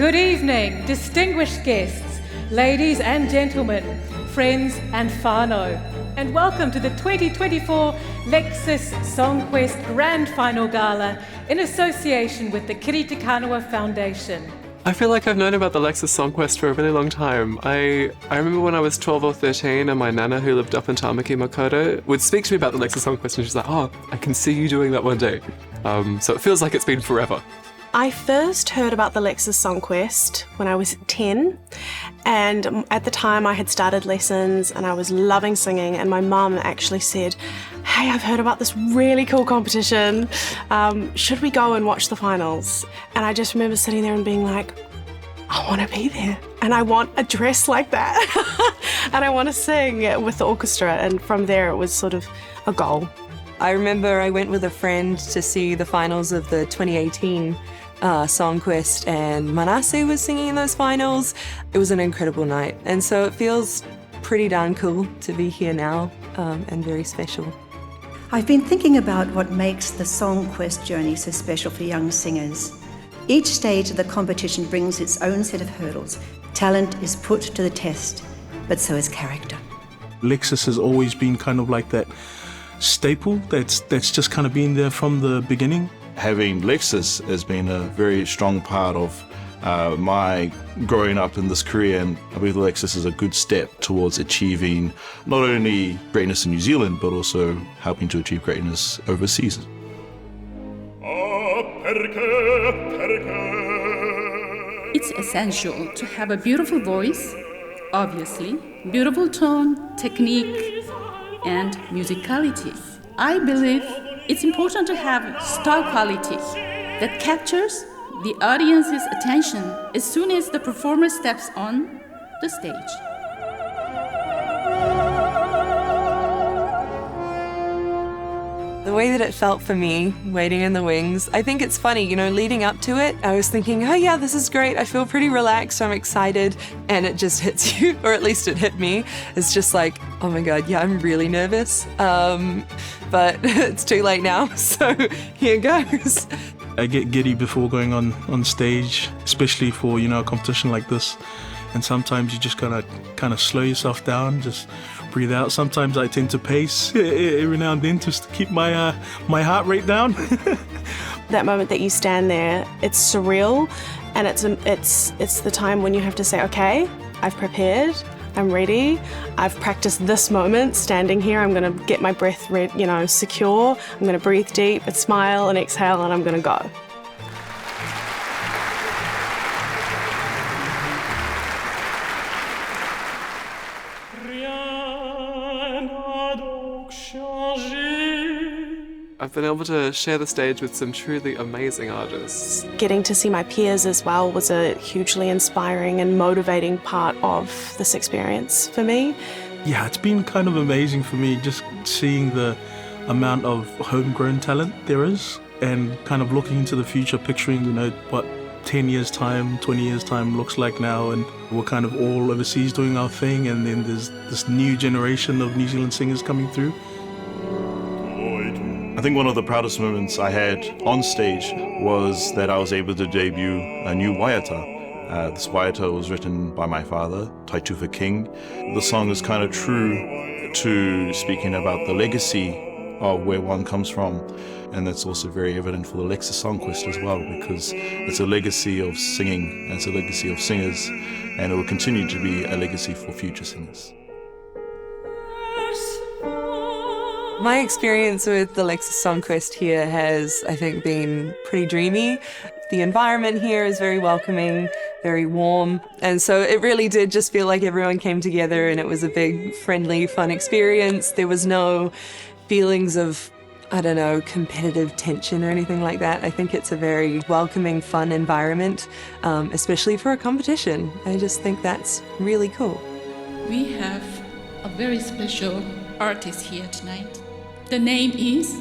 Good evening, distinguished guests, ladies and gentlemen, friends and whānau, and welcome to the 2024 Lexus Songquest Grand Final Gala in association with the Kiriti Kanawa Foundation. I feel like I've known about the Lexus Songquest for a really long time. I remember when I was 12 or 13 and my nana, who lived up in Tamaki Makaurau, would speak to me about the Lexus Songquest and she's like, oh, I can see you doing that one day. So it feels like it's been forever. I first heard about the Lexus Songquest when I was 10, and at the time I had started lessons and I was loving singing, and my mum actually said, hey, I've heard about this really cool competition, should we go and watch the finals? And I just remember sitting there and being like, I want to be there and I want a dress like that and I want to sing with the orchestra, and from there it was sort of a goal. I remember I went with a friend to see the finals of the 2018 Songquest, and Manase was singing in those finals. It was an incredible night, and so it feels pretty darn cool to be here now, and very special. I've been thinking about what makes the Songquest journey so special for young singers. Each stage of the competition brings its own set of hurdles. Talent is put to the test, but so is character. Lexus has always been kind of like that staple that's just kind of been there from the beginning. Having Lexus has been a very strong part of my growing up in this career, and I believe Lexus is a good step towards achieving not only greatness in New Zealand but also helping to achieve greatness overseas. It's essential to have a beautiful voice, obviously, beautiful tone, technique, and musicality. I believe it's important to have star quality that captures the audience's attention as soon as the performer steps on the stage. The way that it felt for me, waiting in the wings, I think it's funny, leading up to it, I was thinking, oh yeah, this is great, I feel pretty relaxed, I'm excited, and it just hits you, or at least it hit me. It's just like, oh my God, yeah, I'm really nervous, but it's too late now, so here goes. I get giddy before going on stage, especially for, a competition like this, and sometimes you just gotta kind of slow yourself down, just breathe out. Sometimes I tend to pace every now and then just to keep my heart rate down. That moment that you stand there, it's surreal, and it's the time when you have to say, okay, I've prepared, I'm ready, I've practiced this moment standing here, I'm going to get my breath secure, I'm going to breathe deep and smile and exhale, and I'm going to go. I've been able to share the stage with some truly amazing artists. Getting to see my peers as well was a hugely inspiring and motivating part of this experience for me. Yeah, it's been kind of amazing for me just seeing the amount of homegrown talent there is, and kind of looking into the future, picturing, what 10 years time, 20 years time looks like now, and we're kind of all overseas doing our thing, and then there's this new generation of New Zealand singers coming through. I think one of the proudest moments I had on stage was that I was able to debut a new waiata. This waiata was written by my father, Taitufa King. The song is kind of true to speaking about the legacy of where one comes from, and that's also very evident for the Lexus Songquest as well, because it's a legacy of singing, and it's a legacy of singers, and it will continue to be a legacy for future singers. My experience with the Lexus Songquest here has, I think, been pretty dreamy. The environment here is very welcoming, very warm, and so it really did just feel like everyone came together and it was a big, friendly, fun experience. There was no feelings of, competitive tension or anything like that. I think it's a very welcoming, fun environment, especially for a competition. I just think that's really cool. We have a very special artist here tonight. The name is